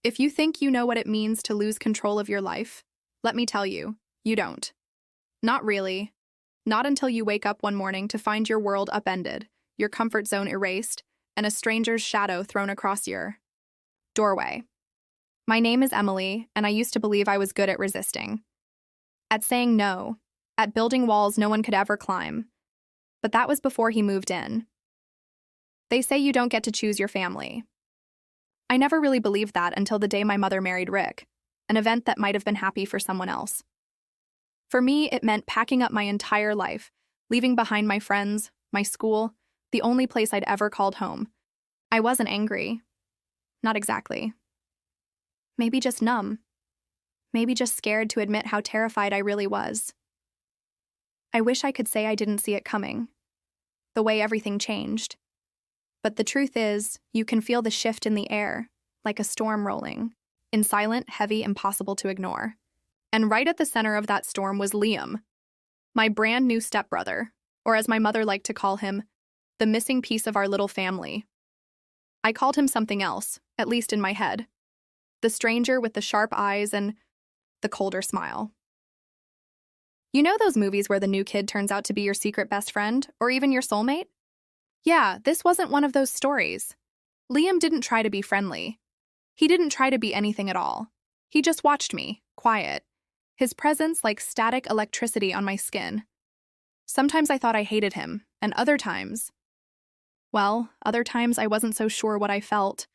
If you think you know what it means to lose control of your life, let me tell you, you don't. Not really. Not until you wake up one morning to find your world upended, your comfort zone erased, and a stranger's shadow thrown across your doorway. My name is Emily, and I used to believe I was good at resisting. At saying no, at building walls no one could ever climb. But that was before he moved in. They say you don't get to choose your family. I never really believed that until the day my mother married Rick, an event that might have been happy for someone else. For me, it meant packing up my entire life, leaving behind my friends, my school, the only place I'd ever called home. I wasn't angry. Not exactly. Maybe just numb. Maybe just scared to admit how terrified I really was. I wish I could say I didn't see it coming, the way everything changed. But the truth is, you can feel the shift in the air, like a storm rolling, in silent, heavy, impossible to ignore. And right at the center of that storm was Liam, my brand new stepbrother, or as my mother liked to call him, the missing piece of our little family. I called him something else, at least in my head. The stranger with the sharp eyes and the colder smile. You know those movies where the new kid turns out to be your secret best friend, or even your soulmate? Yeah, this wasn't one of those stories. Liam didn't try to be friendly. He didn't try to be anything at all. He just watched me, quiet, his presence like static electricity on my skin. Sometimes I thought I hated him, and other times I wasn't so sure what I felt.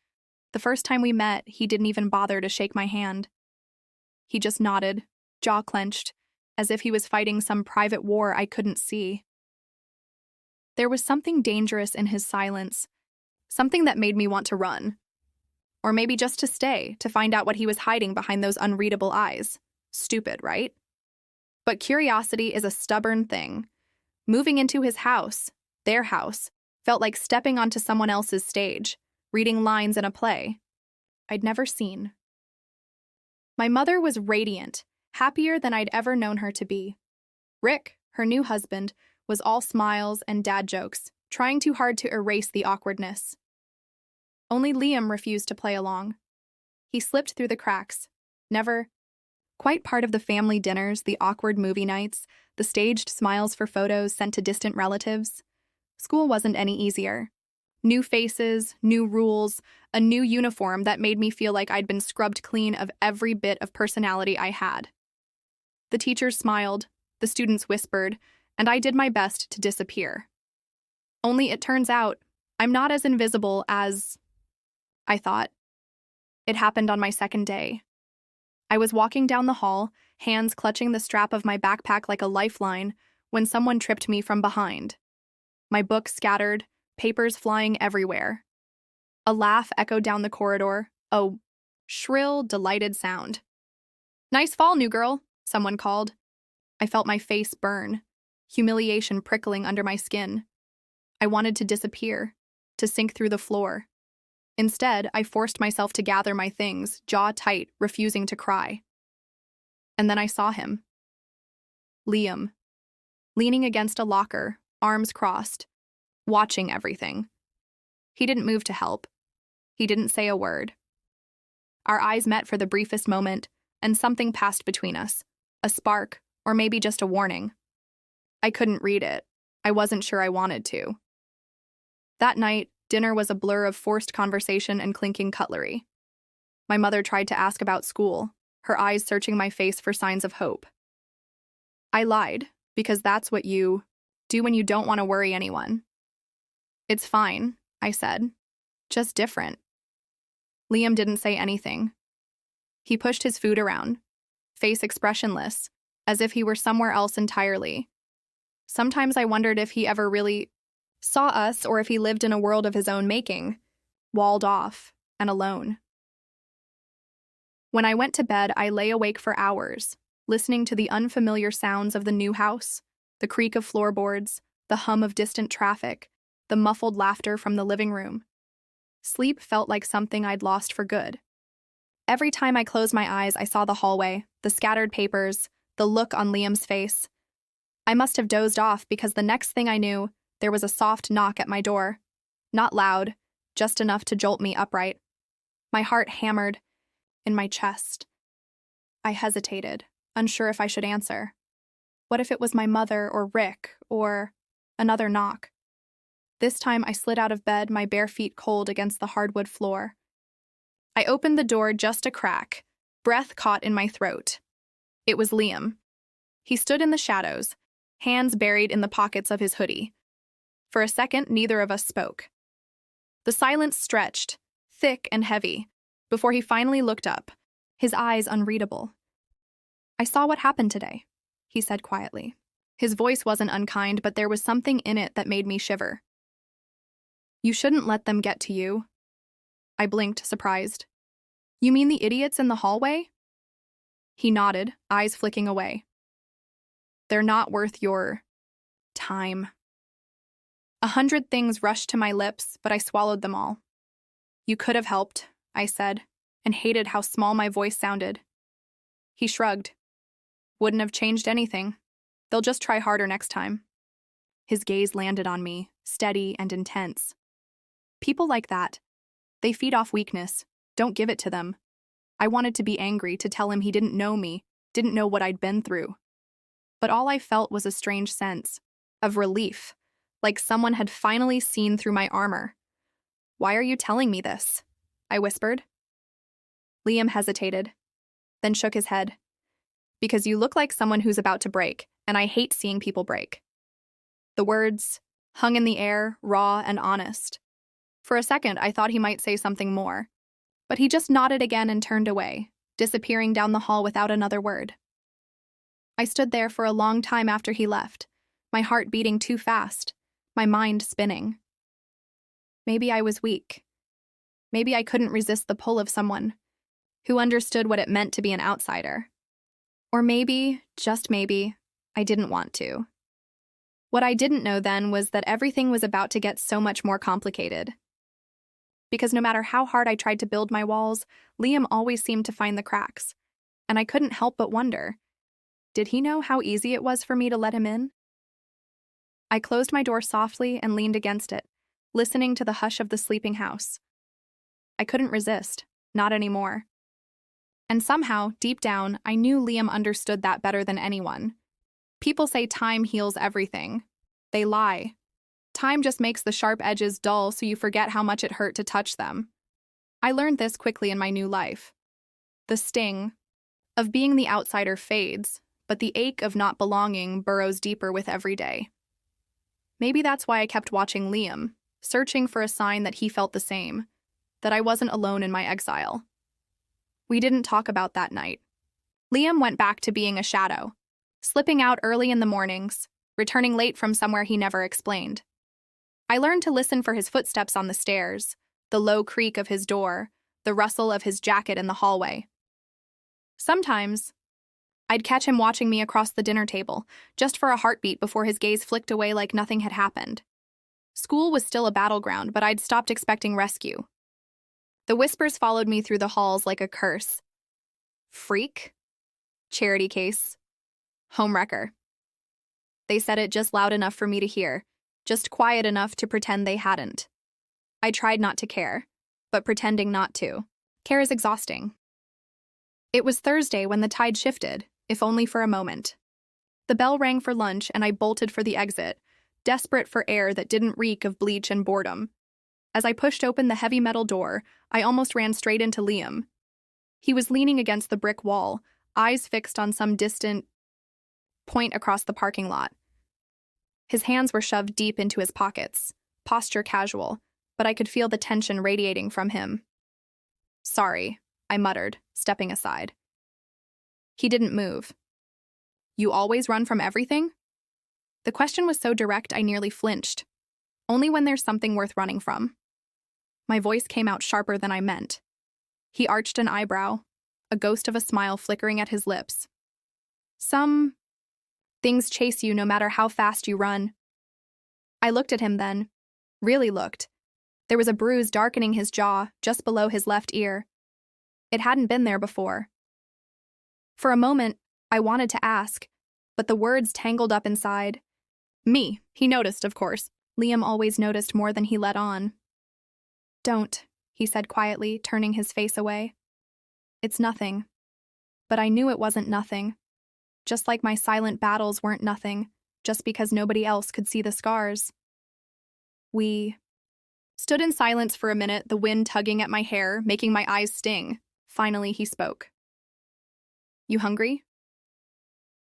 The first time we met, he didn't even bother to shake my hand. He just nodded, jaw clenched, as if he was fighting some private war I couldn't see. There was something dangerous in his silence, something that made me want to run. Or maybe just to stay, to find out what he was hiding behind those unreadable eyes. Stupid, right? But curiosity is a stubborn thing. Moving into his house, their house, felt like stepping onto someone else's stage, reading lines in a play I'd never seen. My mother was radiant, happier than I'd ever known her to be. Rick, her new husband, was all smiles and dad jokes, trying too hard to erase the awkwardness. Only Liam refused to play along. He slipped through the cracks, never quite part of the family dinners, the awkward movie nights, the staged smiles for photos sent to distant relatives. School wasn't any easier. New faces, new rules, a new uniform that made me feel like I'd been scrubbed clean of every bit of personality I had. The teachers smiled, the students whispered, and I did my best to disappear. Only it turns out, I'm not as invisible as I thought. It happened on my second day. I was walking down the hall, hands clutching the strap of my backpack like a lifeline, when someone tripped me from behind. My books scattered, papers flying everywhere. A laugh echoed down the corridor, a shrill, delighted sound. "Nice fall, new girl," someone called. I felt my face burn, humiliation prickling under my skin. I wanted to disappear, to sink through the floor. Instead, I forced myself to gather my things, jaw tight, refusing to cry. And then I saw him. Liam, leaning against a locker, arms crossed, watching everything. He didn't move to help. He didn't say a word. Our eyes met for the briefest moment, and something passed between us. A spark, or maybe just a warning. I couldn't read it. I wasn't sure I wanted to. That night, dinner was a blur of forced conversation and clinking cutlery. My mother tried to ask about school, her eyes searching my face for signs of hope. I lied, because that's what you do when you don't want to worry anyone. "It's fine," I said. "Just different." Liam didn't say anything. He pushed his food around, face expressionless, as if he were somewhere else entirely. Sometimes I wondered if he ever really saw us or if he lived in a world of his own making, walled off and alone. When I went to bed, I lay awake for hours, listening to the unfamiliar sounds of the new house, the creak of floorboards, the hum of distant traffic, the muffled laughter from the living room. Sleep felt like something I'd lost for good. Every time I closed my eyes, I saw the hallway, the scattered papers, the look on Liam's face. I must have dozed off because the next thing I knew, there was a soft knock at my door. Not loud, just enough to jolt me upright. My heart hammered. in my chest. I hesitated, unsure if I should answer. What if it was my mother or Rick or another knock? This time I slid out of bed, my bare feet cold against the hardwood floor. I opened the door just a crack, breath caught in my throat. It was Liam. He stood in the shadows, hands buried in the pockets of his hoodie. For a second, neither of us spoke. The silence stretched, thick and heavy, before he finally looked up, his eyes unreadable. "I saw what happened today," he said quietly. His voice wasn't unkind, but there was something in it that made me shiver. "You shouldn't let them get to you." I blinked, surprised. "You mean the idiots in the hallway?" He nodded, eyes flicking away. "They're not worth your time." 100 things rushed to my lips, but I swallowed them all. "You could have helped," I said, and hated how small my voice sounded. He shrugged. "Wouldn't have changed anything. They'll just try harder next time." His gaze landed on me, steady and intense. People like that, they feed off weakness. Don't give it to them. I wanted to be angry, to tell him he didn't know me, didn't know what I'd been through. But all I felt was a strange sense of relief, like someone had finally seen through my armor. "Why are you telling me this?" I whispered. Liam hesitated, then shook his head. "Because you look like someone who's about to break, and I hate seeing people break." The words hung in the air, raw and honest. For a second, I thought he might say something more, but he just nodded again and turned away, disappearing down the hall without another word. I stood there for a long time after he left, my heart beating too fast, my mind spinning. Maybe I was weak. Maybe I couldn't resist the pull of someone who understood what it meant to be an outsider. Or maybe, just maybe, I didn't want to. What I didn't know then was that everything was about to get so much more complicated. Because no matter how hard I tried to build my walls, Liam always seemed to find the cracks, and I couldn't help but wonder, did he know how easy it was for me to let him in? I closed my door softly and leaned against it, listening to the hush of the sleeping house. I couldn't resist, not anymore. And somehow, deep down, I knew Liam understood that better than anyone. People say time heals everything. They lie. Time just makes the sharp edges dull so you forget how much it hurt to touch them. I learned this quickly in my new life. The sting of being the outsider fades, but the ache of not belonging burrows deeper with every day. Maybe that's why I kept watching Liam, searching for a sign that he felt the same, that I wasn't alone in my exile. We didn't talk about that night. Liam went back to being a shadow, slipping out early in the mornings, returning late from somewhere he never explained. I learned to listen for his footsteps on the stairs, the low creak of his door, the rustle of his jacket in the hallway. Sometimes, I'd catch him watching me across the dinner table, just for a heartbeat before his gaze flicked away like nothing had happened. School was still a battleground, but I'd stopped expecting rescue. The whispers followed me through the halls like a curse. Freak? Charity case? Homewrecker. They said it just loud enough for me to hear, just quiet enough to pretend they hadn't. I tried not to care, but pretending not to. Care is exhausting. It was Thursday when the tide shifted, if only for a moment. The bell rang for lunch and I bolted for the exit, desperate for air that didn't reek of bleach and boredom. As I pushed open the heavy metal door, I almost ran straight into Liam. He was leaning against the brick wall, eyes fixed on some distant point across the parking lot. His hands were shoved deep into his pockets, posture casual, but I could feel the tension radiating from him. "Sorry," I muttered, stepping aside. He didn't move. "You always run from everything?" The question was so direct I nearly flinched. Only when there's something worth running from. My voice came out sharper than I meant. He arched an eyebrow, a ghost of a smile flickering at his lips. "Some things chase you no matter how fast you run." I looked at him then, really looked. There was a bruise darkening his jaw, just below his left ear. It hadn't been there before. For a moment, I wanted to ask, but the words tangled up inside. Me, he noticed, of course. Liam always noticed more than he let on. "Don't," he said quietly, turning his face away. It's nothing. But I knew it wasn't nothing. Just like my silent battles weren't nothing, just because nobody else could see the scars. We stood in silence for a minute, the wind tugging at my hair, making my eyes sting. Finally, he spoke. You hungry?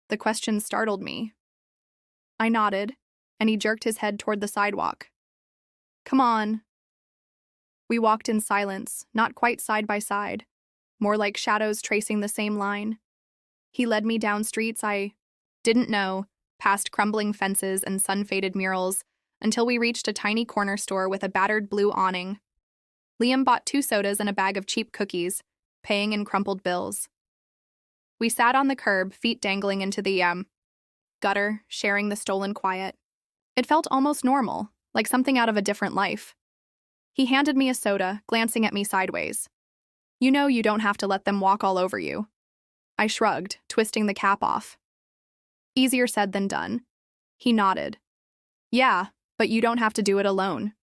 The question startled me. I nodded, and he jerked his head toward the sidewalk. Come on. We walked in silence, not quite side by side, more like shadows tracing the same line. He led me down streets I didn't know, past crumbling fences and sun-faded murals, until we reached a tiny corner store with a battered blue awning. Liam bought 2 sodas and a bag of cheap cookies, paying in crumpled bills. We sat on the curb, feet dangling into the gutter, sharing the stolen quiet. It felt almost normal, like something out of a different life. He handed me a soda, glancing at me sideways. You know you don't have to let them walk all over you. I shrugged, twisting the cap off. Easier said than done. He nodded. Yeah, but you don't have to do it alone.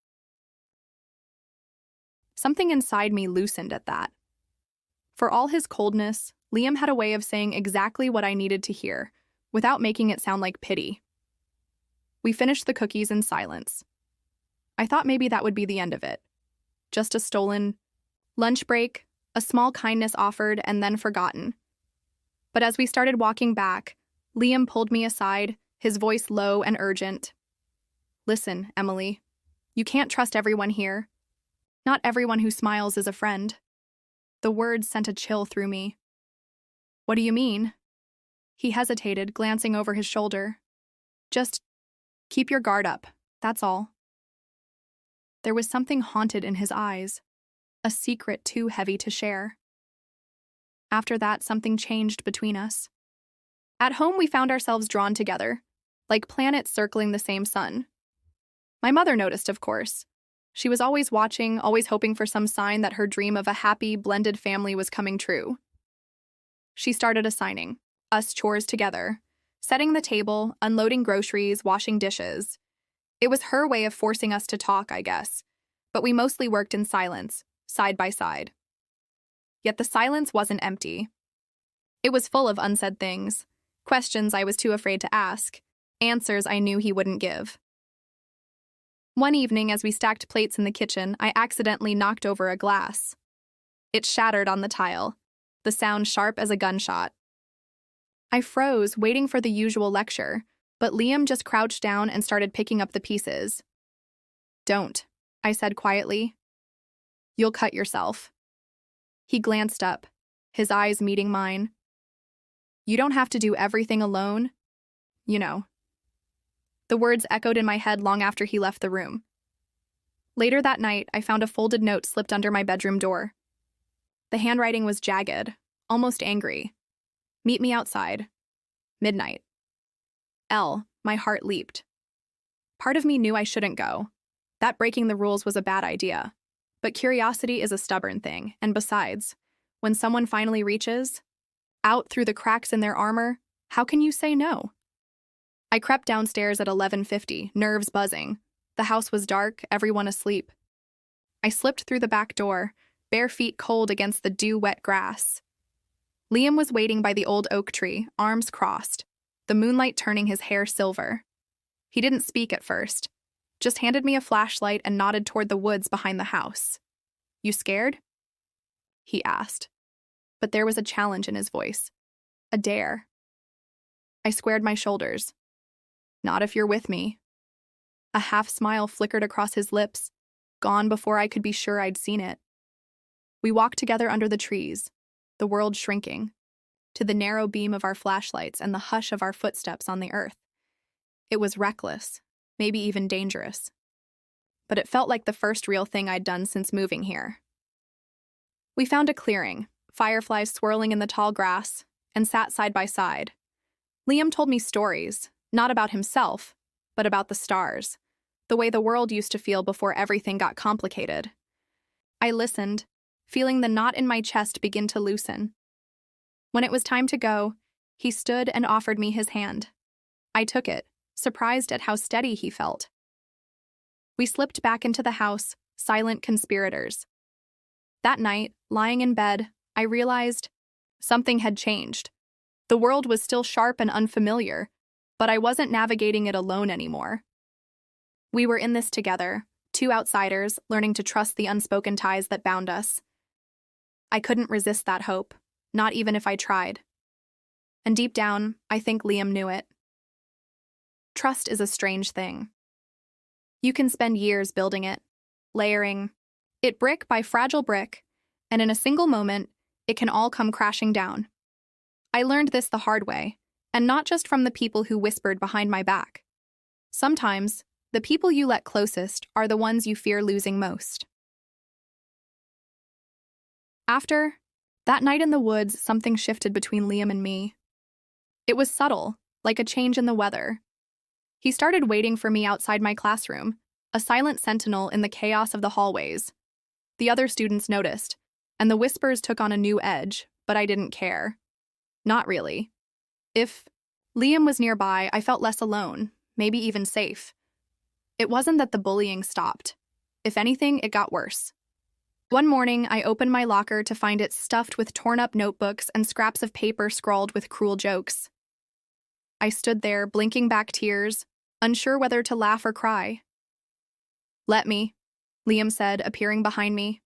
Something inside me loosened at that. For all his coldness, Liam had a way of saying exactly what I needed to hear, without making it sound like pity. We finished the cookies in silence. I thought maybe that would be the end of it. Just a stolen lunch break, a small kindness offered and then forgotten. But as we started walking back, Liam pulled me aside, his voice low and urgent. Listen, Emily, you can't trust everyone here. Not everyone who smiles is a friend. The words sent a chill through me. What do you mean? He hesitated, glancing over his shoulder. Just keep your guard up, that's all. There was something haunted in his eyes, a secret too heavy to share. After that, something changed between us. At home, we found ourselves drawn together, like planets circling the same sun. My mother noticed, of course. She was always watching, always hoping for some sign that her dream of a happy, blended family was coming true. She started assigning us chores together, setting the table, unloading groceries, washing dishes. It was her way of forcing us to talk, I guess, but we mostly worked in silence, side by side. Yet the silence wasn't empty. It was full of unsaid things, questions I was too afraid to ask, answers I knew he wouldn't give. One evening, as we stacked plates in the kitchen, I accidentally knocked over a glass. It shattered on the tile, the sound sharp as a gunshot. I froze, waiting for the usual lecture, but Liam just crouched down and started picking up the pieces. Don't, I said quietly. You'll cut yourself. He glanced up, his eyes meeting mine. You don't have to do everything alone. You know. The words echoed in my head long after he left the room. Later that night, I found a folded note slipped under my bedroom door. The handwriting was jagged, almost angry. Meet me outside. Midnight. My heart leaped. Part of me knew I shouldn't go. That breaking the rules was a bad idea. But curiosity is a stubborn thing, and besides, when someone finally reaches out through the cracks in their armor, how can you say no? I crept downstairs at 11:50, nerves buzzing. The house was dark, everyone asleep. I slipped through the back door, bare feet cold against the dew-wet grass. Liam was waiting by the old oak tree, arms crossed, the moonlight turning his hair silver. He didn't speak at first, just handed me a flashlight and nodded toward the woods behind the house. You scared? He asked. But there was a challenge in his voice. A dare. I squared my shoulders. Not if you're with me. A half smile flickered across his lips, gone before I could be sure I'd seen it. We walked together under the trees, the world shrinking, to the narrow beam of our flashlights and the hush of our footsteps on the earth. It was reckless, maybe even dangerous. But it felt like the first real thing I'd done since moving here. We found a clearing, fireflies swirling in the tall grass, and sat side by side. Liam told me stories, not about himself, but about the stars, the way the world used to feel before everything got complicated. I listened, feeling the knot in my chest begin to loosen. When it was time to go, he stood and offered me his hand. I took it, surprised at how steady he felt. We slipped back into the house, silent conspirators. That night, lying in bed, I realized something had changed. The world was still sharp and unfamiliar, but I wasn't navigating it alone anymore. We were in this together, two outsiders learning to trust the unspoken ties that bound us. I couldn't resist that hope, not even if I tried. And deep down, I think Liam knew it. Trust is a strange thing. You can spend years building it, layering it brick by fragile brick, and in a single moment, it can all come crashing down. I learned this the hard way, and not just from the people who whispered behind my back. Sometimes, the people you let closest are the ones you fear losing most. After that night in the woods, something shifted between Liam and me. It was subtle, like a change in the weather. He started waiting for me outside my classroom, a silent sentinel in the chaos of the hallways. The other students noticed, and the whispers took on a new edge, but I didn't care. Not really. If Liam was nearby, I felt less alone, maybe even safe. It wasn't that the bullying stopped. If anything, it got worse. One morning, I opened my locker to find it stuffed with torn-up notebooks and scraps of paper scrawled with cruel jokes. I stood there, blinking back tears, unsure whether to laugh or cry. "Let me," Liam said, appearing behind me.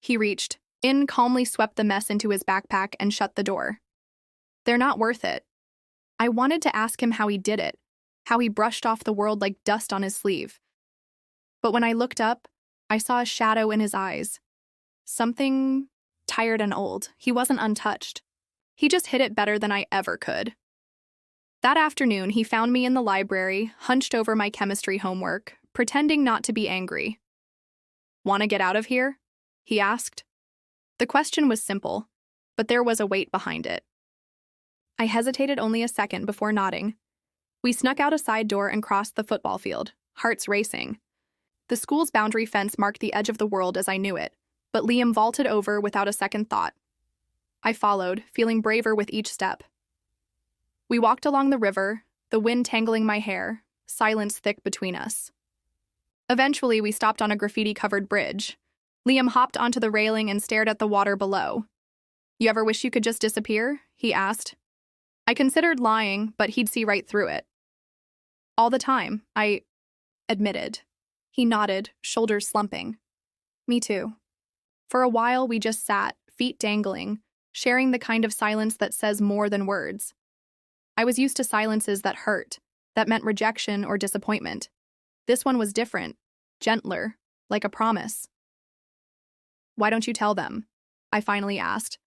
He reached in, calmly swept the mess into his backpack, and shut the door. "They're not worth it." I wanted to ask him how he did it, how he brushed off the world like dust on his sleeve. But when I looked up, I saw a shadow in his eyes. Something tired and old. He wasn't untouched. He just hid it better than I ever could. That afternoon, he found me in the library, hunched over my chemistry homework, pretending not to be angry. "Want to get out of here?" he asked. The question was simple, but there was a weight behind it. I hesitated only a second before nodding. We snuck out a side door and crossed the football field, hearts racing. The school's boundary fence marked the edge of the world as I knew it, but Liam vaulted over without a second thought. I followed, feeling braver with each step. We walked along the river, the wind tangling my hair, silence thick between us. Eventually, we stopped on a graffiti-covered bridge. Liam hopped onto the railing and stared at the water below. "You ever wish you could just disappear?" he asked. I considered lying, but he'd see right through it. "All the time," I admitted. He nodded, shoulders slumping. "Me too." For a while, we just sat, feet dangling, sharing the kind of silence that says more than words. I was used to silences that hurt, that meant rejection or disappointment. This one was different, gentler, like a promise. "Why don't you tell them?" I finally asked.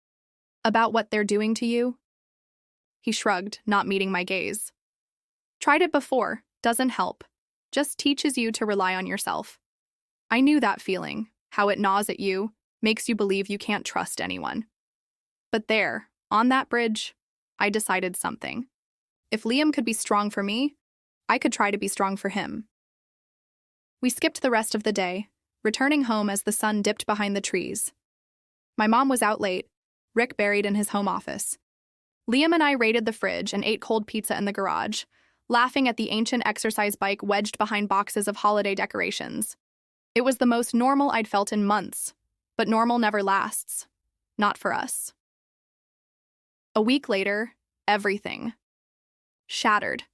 "About what they're doing to you?" He shrugged, not meeting my gaze. "Tried it before, doesn't help. Just teaches you to rely on yourself." I knew that feeling, how it gnaws at you, makes you believe you can't trust anyone. But there, on that bridge, I decided something. If Liam could be strong for me, I could try to be strong for him. We skipped the rest of the day, returning home as the sun dipped behind the trees. My mom was out late, Rick buried in his home office. Liam and I raided the fridge and ate cold pizza in the garage, laughing at the ancient exercise bike wedged behind boxes of holiday decorations. It was the most normal I'd felt in months, but normal never lasts. Not for us. A week later, everything shattered.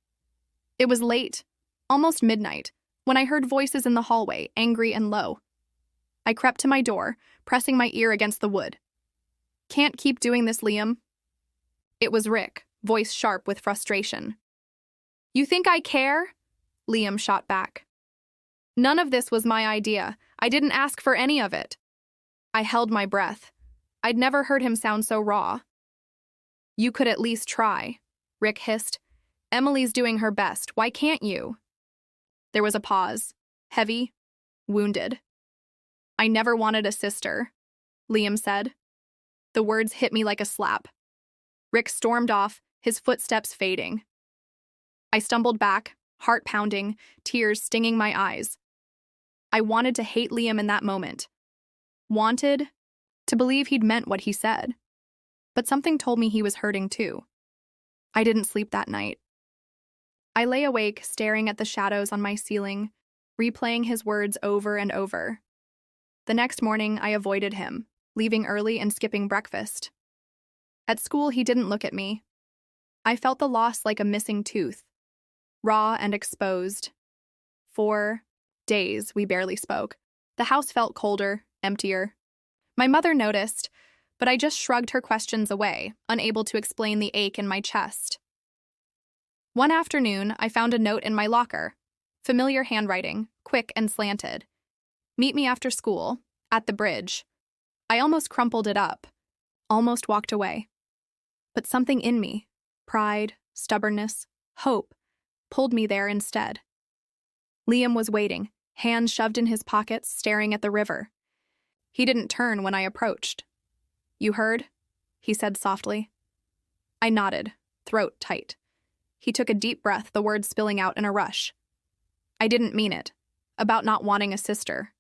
It was late, almost midnight, when I heard voices in the hallway, angry and low. I crept to my door, pressing my ear against the wood. "Can't keep doing this, Liam." It was Rick, voice sharp with frustration. "You think I care?" Liam shot back. "None of this was my idea. I didn't ask for any of it." I held my breath. I'd never heard him sound so raw. "You could at least try," Rick hissed. "Emily's doing her best. Why can't you?" There was a pause, heavy, wounded. "I never wanted a sister," Liam said. The words hit me like a slap. Rick stormed off, his footsteps fading. I stumbled back, heart pounding, tears stinging my eyes. I wanted to hate Liam in that moment. Wanted to believe he'd meant what he said. But something told me he was hurting too. I didn't sleep that night. I lay awake, staring at the shadows on my ceiling, replaying his words over and over. The next morning, I avoided him, leaving early and skipping breakfast. At school, he didn't look at me. I felt the loss like a missing tooth, raw and exposed. For days, we barely spoke. The house felt colder, emptier. My mother noticed, but I just shrugged her questions away, unable to explain the ache in my chest. One afternoon, I found a note in my locker. Familiar handwriting, quick and slanted. Meet me after school, at the bridge. I almost crumpled it up, almost walked away. But something in me, pride, stubbornness, hope, pulled me there instead. Liam was waiting, hands shoved in his pockets, staring at the river. He didn't turn when I approached. "You heard?" he said softly. I nodded, throat tight. He took a deep breath, the words spilling out in a rush. I didn't mean it. About not wanting a sister.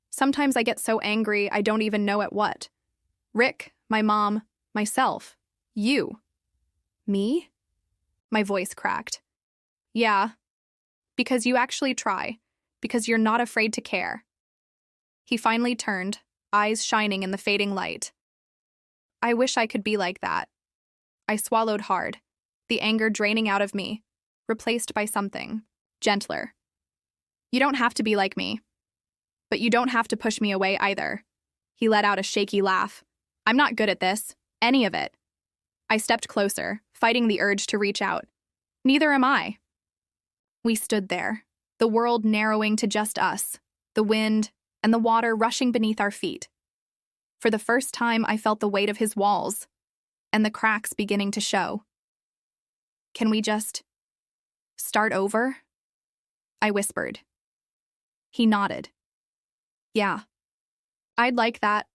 Sometimes I get so angry I don't even know at what. Rick, my mom, myself, you. Me? My voice cracked. Yeah. Because you actually try. Because you're not afraid to care. He finally turned, eyes shining in the fading light. I wish I could be like that. I swallowed hard, the anger draining out of me, replaced by something gentler. You don't have to be like me. But you don't have to push me away either. He let out a shaky laugh. I'm not good at this. Any of it. I stepped closer, fighting the urge to reach out. Neither am I. We stood there, the world narrowing to just us, the wind and the water rushing beneath our feet. For the first time, I felt the weight of his walls, and the cracks beginning to show. Can we just start over? I whispered. He nodded. Yeah, I'd like that.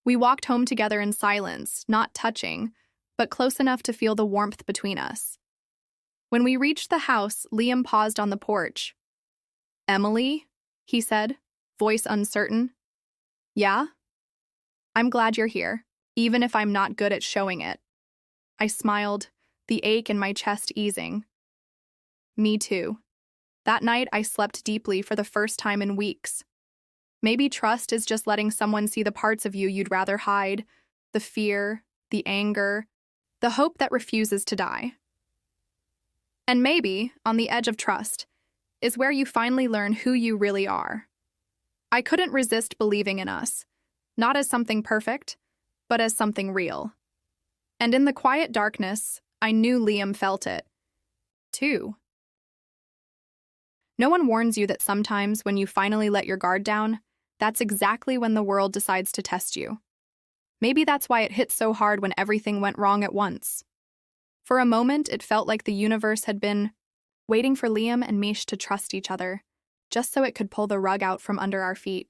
We walked home together in silence, not touching, but close enough to feel the warmth between us. When we reached the house, Liam paused on the porch. Emily? He said, voice uncertain. Yeah? I'm glad you're here, even if I'm not good at showing it. I smiled, the ache in my chest easing. Me too. That night, I slept deeply for the first time in weeks. Maybe trust is just letting someone see the parts of you you'd rather hide, the fear, the anger, the hope that refuses to die. And maybe, on the edge of trust, is where you finally learn who you really are. I couldn't resist believing in us, not as something perfect, but as something real. And in the quiet darkness, I knew Liam felt it, too. No one warns you that sometimes when you finally let your guard down, that's exactly when the world decides to test you. Maybe that's why it hit so hard when everything went wrong at once. For a moment, it felt like the universe had been waiting for Liam and Mish to trust each other, just so it could pull the rug out from under our feet.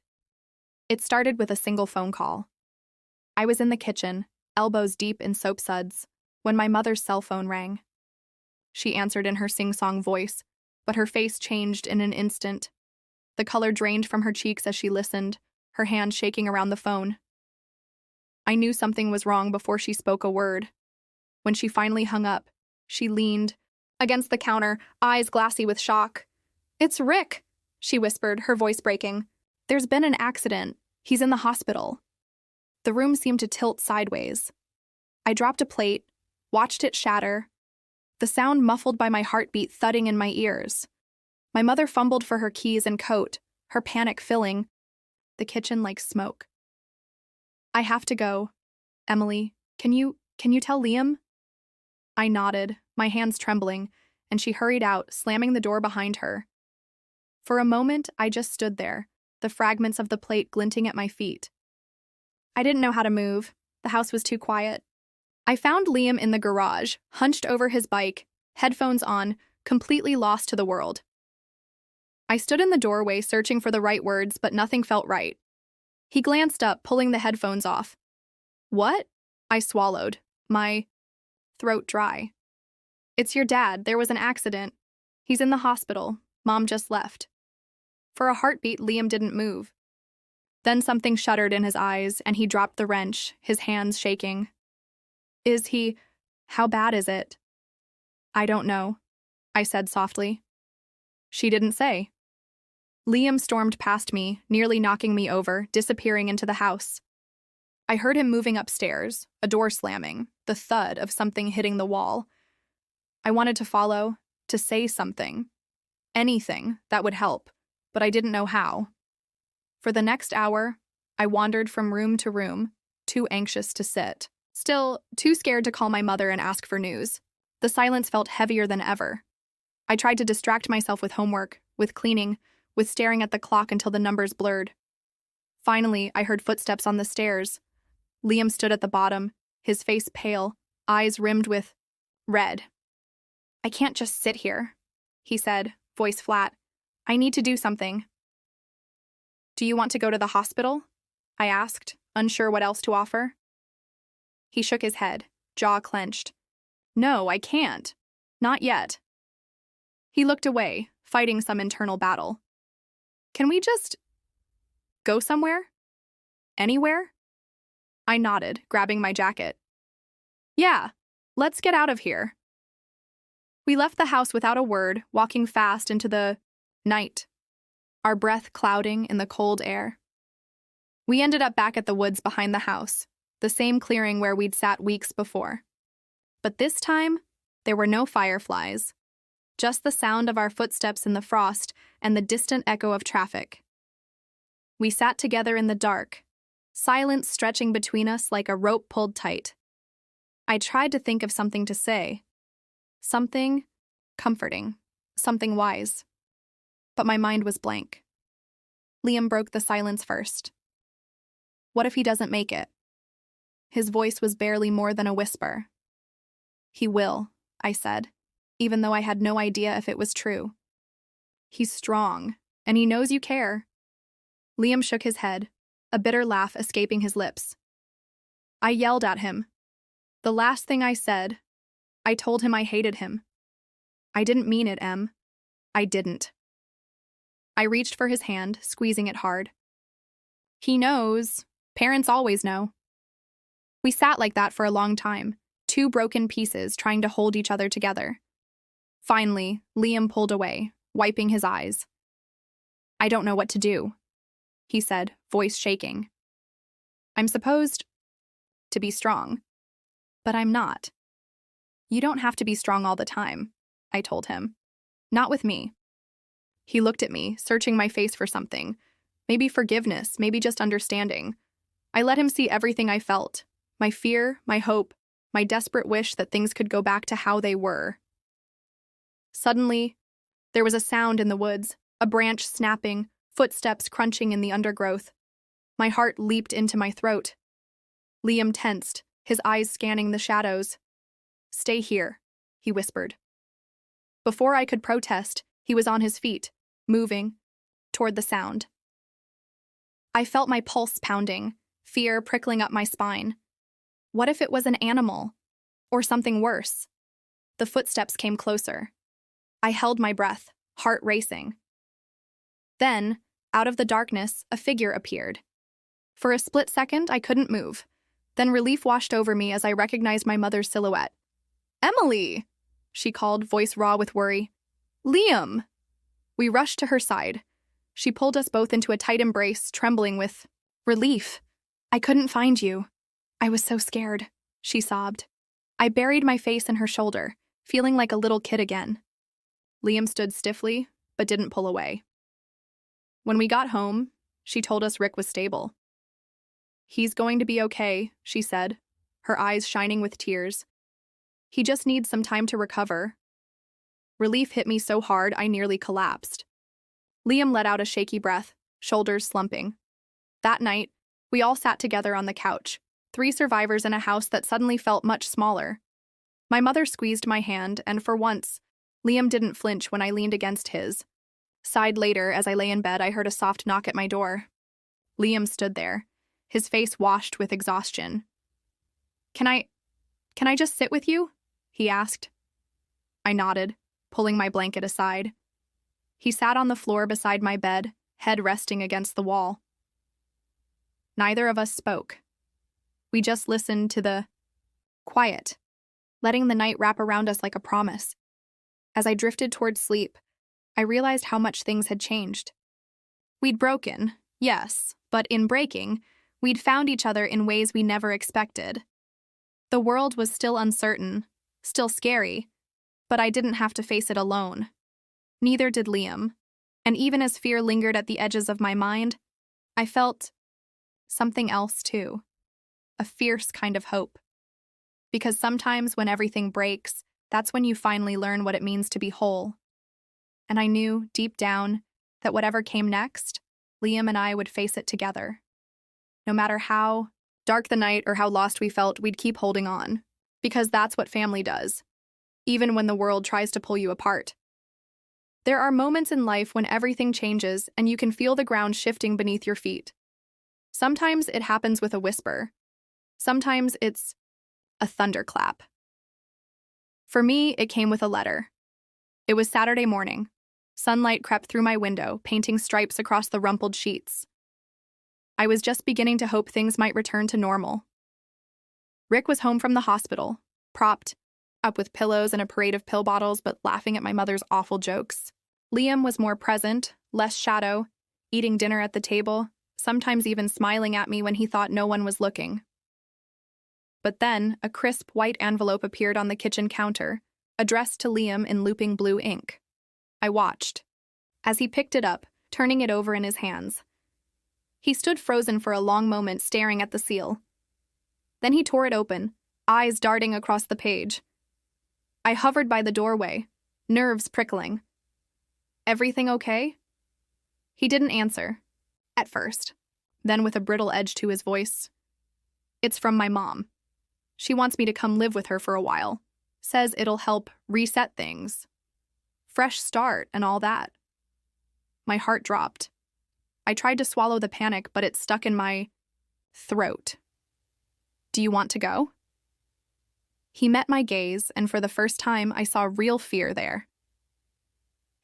It started with a single phone call. I was in the kitchen, elbows deep in soap suds, when my mother's cell phone rang. She answered in her sing-song voice, but her face changed in an instant. The color drained from her cheeks as she listened, her hand shaking around the phone. I knew something was wrong before she spoke a word. When she finally hung up, she leaned against the counter, eyes glassy with shock. "It's Rick," she whispered, her voice breaking. "There's been an accident. He's in the hospital." The room seemed to tilt sideways. I dropped a plate, watched it shatter, the sound muffled by my heartbeat thudding in my ears. My mother fumbled for her keys and coat, her panic filling the kitchen like smoke. "I have to go. Emily, can you tell Liam?" I nodded, my hands trembling, and she hurried out, slamming the door behind her. For a moment, I just stood there, the fragments of the plate glinting at my feet. I didn't know how to move. The house was too quiet. I found Liam in the garage, hunched over his bike, headphones on, completely lost to the world. I stood in the doorway searching for the right words, but nothing felt right. He glanced up, pulling the headphones off. "What?" I swallowed, my throat dry. "It's your dad. There was an accident. He's in the hospital. Mom just left." For a heartbeat, Liam didn't move. Then something shuddered in his eyes, and he dropped the wrench, his hands shaking. "Is he? How bad is it?" "I don't know," I said softly. She didn't say. Liam stormed past me, nearly knocking me over, disappearing into the house. I heard him moving upstairs, a door slamming, the thud of something hitting the wall. I wanted to follow, to say something. Anything that would help, but I didn't know how. For the next hour, I wandered from room to room, too anxious to sit. Still, too scared to call my mother and ask for news. The silence felt heavier than ever. I tried to distract myself with homework, with cleaning, with staring at the clock until the numbers blurred. Finally, I heard footsteps on the stairs. Liam stood at the bottom, his face pale, eyes rimmed with red. "I can't just sit here," he said, voice flat. "I need to do something." "Do you want to go to the hospital?" I asked, unsure what else to offer. He shook his head, jaw clenched. "No, I can't. Not yet." He looked away, fighting some internal battle. "Can we just go somewhere? Anywhere?" I nodded, grabbing my jacket. "Yeah, let's get out of here." We left the house without a word, walking fast into the night, our breath clouding in the cold air. We ended up back at the woods behind the house, the same clearing where we'd sat weeks before. But this time, there were no fireflies, just the sound of our footsteps in the frost and the distant echo of traffic. We sat together in the dark, silence stretching between us like a rope pulled tight. I tried to think of something to say. Something comforting, something wise. But my mind was blank. Liam broke the silence first. "What if he doesn't make it?" His voice was barely more than a whisper. "He will," I said, even though I had no idea if it was true. "He's strong, and he knows you care." Liam shook his head, a bitter laugh escaping his lips. I yelled at him. The last thing I said, I told him I hated him. I didn't mean it, Em. I didn't. I reached for his hand, squeezing it hard. "He knows. Parents always know." We sat like that for a long time, two broken pieces trying to hold each other together. Finally, Liam pulled away, wiping his eyes. "I don't know what to do," he said, voice shaking. "I'm supposed to be strong, but I'm not." "You don't have to be strong all the time," I told him. "Not with me." He looked at me, searching my face for something. Maybe forgiveness, maybe just understanding. I let him see everything I felt. My fear, my hope, my desperate wish that things could go back to how they were. Suddenly, there was a sound in the woods, a branch snapping, footsteps crunching in the undergrowth. My heart leaped into my throat. Liam tensed, his eyes scanning the shadows. "Stay here," he whispered. Before I could protest, he was on his feet, moving toward the sound. I felt my pulse pounding, fear prickling up my spine. What if it was an animal? Or something worse? The footsteps came closer. I held my breath, heart racing. Then, out of the darkness, a figure appeared. For a split second, I couldn't move. Then relief washed over me as I recognized my mother's silhouette. "Emily!" she called, voice raw with worry. "Liam!" We rushed to her side. She pulled us both into a tight embrace, trembling with relief. "I couldn't find you. I was so scared," she sobbed. I buried my face in her shoulder, feeling like a little kid again. Liam stood stiffly, but didn't pull away. When we got home, she told us Rick was stable. "He's going to be okay," she said, her eyes shining with tears. "He just needs some time to recover." Relief hit me so hard I nearly collapsed. Liam let out a shaky breath, shoulders slumping. That night, we all sat together on the couch, 3 survivors in a house that suddenly felt much smaller. My mother squeezed my hand, and for once, Liam didn't flinch when I leaned against his. Sighed later, as I lay in bed, I heard a soft knock at my door. Liam stood there, his face washed with exhaustion. Can I just sit with you?" he asked. I nodded, pulling my blanket aside. He sat on the floor beside my bed, head resting against the wall. Neither of us spoke. We just listened to the quiet, letting the night wrap around us like a promise. As I drifted toward sleep, I realized how much things had changed. We'd broken, yes, but in breaking, we'd found each other in ways we never expected. The world was still uncertain, still scary, but I didn't have to face it alone. Neither did Liam, and even as fear lingered at the edges of my mind, I felt something else too, a fierce kind of hope. Because sometimes when everything breaks, that's when you finally learn what it means to be whole. And I knew, deep down, that whatever came next, Liam and I would face it together. No matter how dark the night or how lost we felt, we'd keep holding on. Because that's what family does, even when the world tries to pull you apart. There are moments in life when everything changes and you can feel the ground shifting beneath your feet. Sometimes it happens with a whisper. Sometimes it's a thunderclap. For me, it came with a letter. It was Saturday morning. Sunlight crept through my window, painting stripes across the rumpled sheets. I was just beginning to hope things might return to normal. Rick was home from the hospital, propped up with pillows and a parade of pill bottles, but laughing at my mother's awful jokes. Liam was more present, less shadow, eating dinner at the table, sometimes even smiling at me when he thought no one was looking. But then, a crisp white envelope appeared on the kitchen counter, addressed to Liam in looping blue ink. I watched as he picked it up, turning it over in his hands. He stood frozen for a long moment, staring at the seal. Then he tore it open, eyes darting across the page. I hovered by the doorway, nerves prickling. "Everything okay?" He didn't answer, at first. Then, with a brittle edge to his voice, "It's from my mom. She wants me to come live with her for a while. Says it'll help reset things. Fresh start and all that." My heart dropped. I tried to swallow the panic, but it stuck in my throat. "Do you want to go?" He met my gaze, and for the first time, I saw real fear there.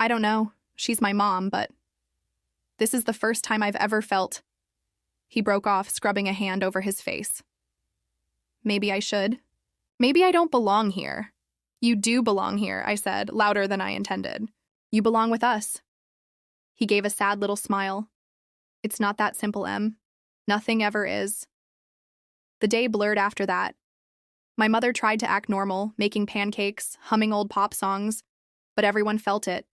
"I don't know. She's my mom, but this is the first time I've ever felt..." He broke off, scrubbing a hand over his face. "Maybe I should. Maybe I don't belong here." "You do belong here," I said, louder than I intended. "You belong with us." He gave a sad little smile. "It's not that simple, Em. Nothing ever is." The day blurred after that. My mother tried to act normal, making pancakes, humming old pop songs, but everyone felt it.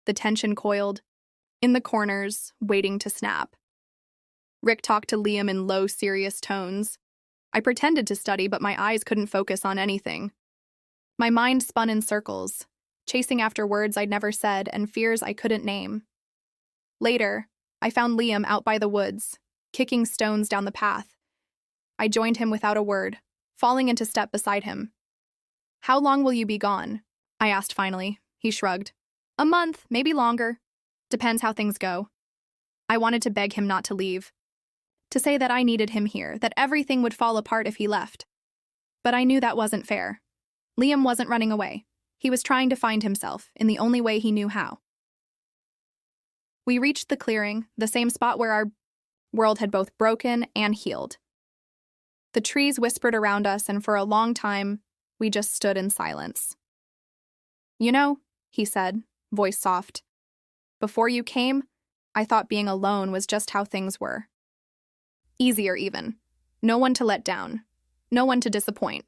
The tension coiled, in the corners, waiting to snap. Rick talked to Liam in low, serious tones. I pretended to study, but my eyes couldn't focus on anything. My mind spun in circles, chasing after words I'd never said and fears I couldn't name. Later, I found Liam out by the woods, kicking stones down the path. I joined him without a word, falling into step beside him. "How long will you be gone?" I asked finally. He shrugged. "A month, maybe longer. Depends how things go." I wanted to beg him not to leave, to say that I needed him here, that everything would fall apart if he left. But I knew that wasn't fair. Liam wasn't running away. He was trying to find himself in the only way he knew how. We reached the clearing, the same spot where our world had both broken and healed. The trees whispered around us, and for a long time, we just stood in silence. "You know," he said, voice soft, "before you came, I thought being alone was just how things were. Easier, even. No one to let down. No one to disappoint."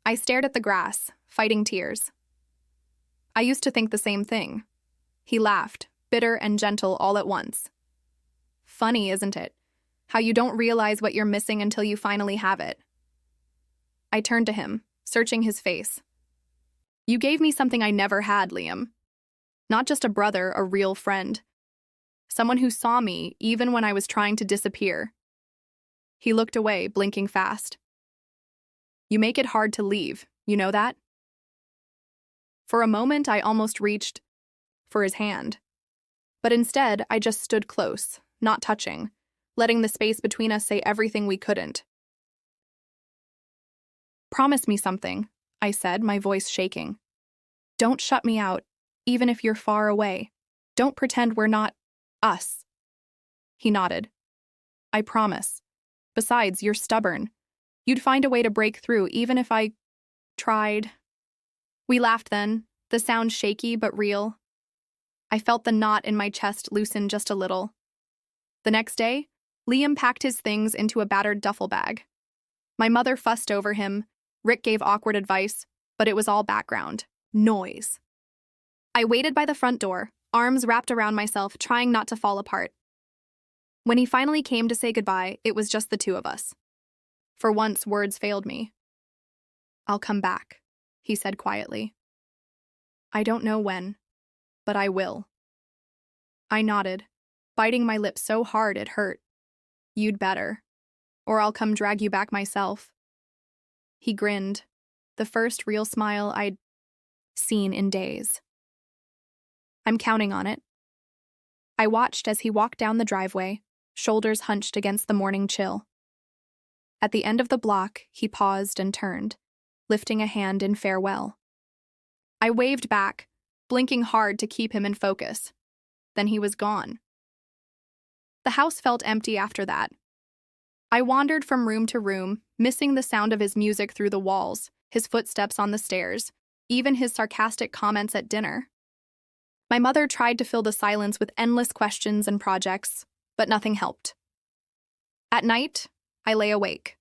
I stared at the grass, fighting tears. "I used to think the same thing." He laughed, bitter and gentle all at once. "Funny, isn't it? How you don't realize what you're missing until you finally have it." I turned to him, searching his face. "You gave me something I never had, Liam. Not just a brother, a real friend. Someone who saw me even when I was trying to disappear." He looked away, blinking fast. "You make it hard to leave, you know that?" For a moment, I almost reached for his hand. But instead, I just stood close, not touching, letting the space between us say everything we couldn't. "Promise me something," I said, my voice shaking. "Don't shut me out, even if you're far away. Don't pretend we're not us." He nodded. "I promise. Besides, you're stubborn. You'd find a way to break through even if I tried." We laughed then, the sound shaky but real. I felt the knot in my chest loosen just a little. The next day, Liam packed his things into a battered duffel bag. My mother fussed over him, Rick gave awkward advice, but it was all background noise. I waited by the front door, arms wrapped around myself, trying not to fall apart. When he finally came to say goodbye, it was just the two of us. For once, words failed me. "I'll come back," he said quietly. "I don't know when, but I will." I nodded, biting my lip so hard it hurt. "You'd better, or I'll come drag you back myself." He grinned, the first real smile I'd seen in days. "I'm counting on it." I watched as he walked down the driveway, shoulders hunched against the morning chill. At the end of the block, he paused and turned, lifting a hand in farewell. I waved back, blinking hard to keep him in focus. Then he was gone. The house felt empty after that. I wandered from room to room, missing the sound of his music through the walls, his footsteps on the stairs, even his sarcastic comments at dinner. My mother tried to fill the silence with endless questions and projects, but nothing helped. At night, I lay awake,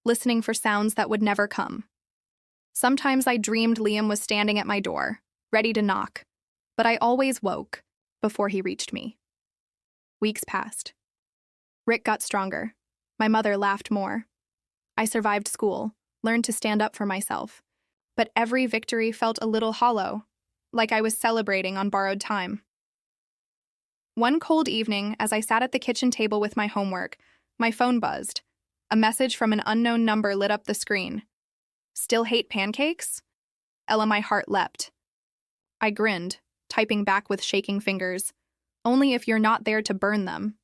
listening for sounds that would never come. Sometimes I dreamed Liam was standing at my door, ready to knock, but I always woke before he reached me. Weeks passed. Rick got stronger. My mother laughed more. I survived school, learned to stand up for myself, but every victory felt a little hollow, like I was celebrating on borrowed time. One cold evening, as I sat at the kitchen table with my homework, my phone buzzed. A message from an unknown number lit up the screen. "Still hate pancakes?" Ella, my heart leapt. I grinned, typing back with shaking fingers. "Only if you're not there to burn them.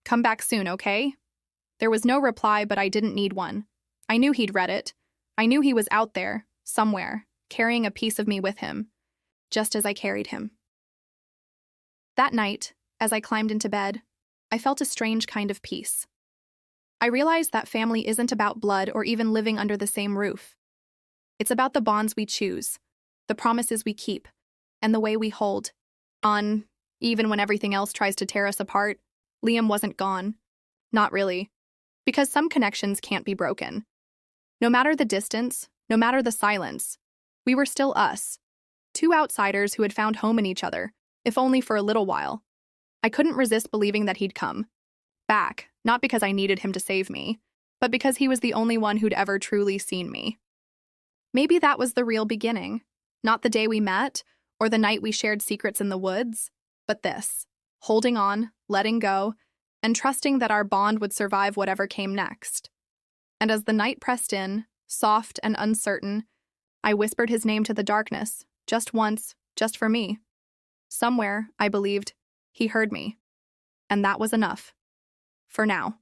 Come back soon, okay?" There was no reply, but I didn't need one. I knew he'd read it. I knew he was out there, somewhere, carrying a piece of me with him, just as I carried him. That night, as I climbed into bed, I felt a strange kind of peace. I realized that family isn't about blood or even living under the same roof. It's about the bonds we choose, the promises we keep, and the way we hold on, even when everything else tries to tear us apart. Liam wasn't gone. Not really. Because some connections can't be broken. No matter the distance, no matter the silence, we were still us. Two outsiders who had found home in each other, if only for a little while. I couldn't resist believing that he'd come back, not because I needed him to save me, but because he was the only one who'd ever truly seen me. Maybe that was the real beginning, not the day we met, or the night we shared secrets in the woods, but this, holding on, letting go, and trusting that our bond would survive whatever came next. And as the night pressed in, soft and uncertain, I whispered his name to the darkness, just once, just for me. Somewhere, I believed, he heard me. And that was enough. For now.